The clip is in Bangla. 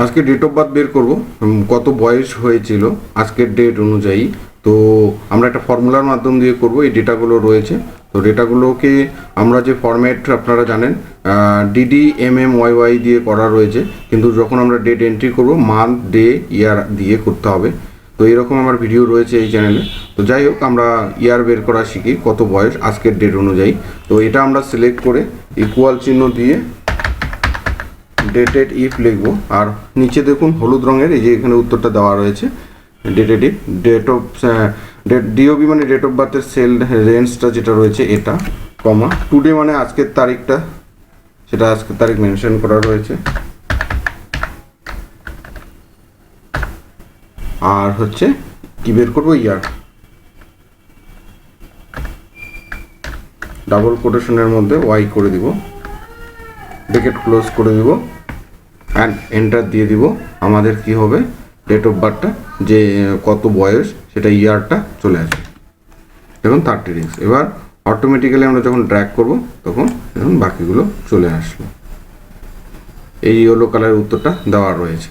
আজকে ডেট অফ বার্থ বের করব, কত বয়স হয়েছিল আজকের ডেট অনুযায়ী। তো আমরা একটা ফর্মুলার মাধ্যম দিয়ে করব, এই ডেটাগুলো রয়েছে। তো ডেটাগুলোকে আমরা যে ফরম্যাট আপনারা জানেন DDMMYY দিয়ে করা রয়েছে, কিন্তু যখন আমরা ডেট এন্ট্রি করব মান্থ ডে ইয়ার দিয়ে করতে হবে। তো এরকম আমার ভিডিও রয়েছে এই চ্যানেলে। তো যাই হোক, আমরা ইয়ার বের করা শিখি কত বয়স আজকের ডেট অনুযায়ী। তো এটা আমরা সিলেক্ট করে ইকুয়াল চিহ্ন দিয়ে ডেটেড ইফ লিখবো, আর নিচে দেখুন হলুদ রঙের এই যে এখানে উত্তরটা দেওয়া রয়েছে dated if date of DOB মানে ডেট অফ বার্থের সেল রেঞ্জটা যেটা রয়েছে এটা, কমা টুডে মানে আজকের তারিখটা, সেটা আজকের তারিখ মেনশন করা রয়েছে, আর হচ্ছে কি বের করবো ইয়ার, ডাবল কোটেশনের মধ্যে ওয়াই করে দিব, ব্র্যাকেট ক্লোজ করে দিব অ্যান্ড এন্টার দিয়ে দিব। আমাদের কি হবে, ডেট অফ বার্থটা যে কত বয়স সেটা ইয়ারটা চলে আসবে। দেখুন 36। এবার অটোমেটিক্যালি আমরা যখন ড্র্যাগ করব তখন দেখুন বাকিগুলো চলে আসলো। এই ইয়েলো কালারের উত্তরটা দেওয়া রয়েছে।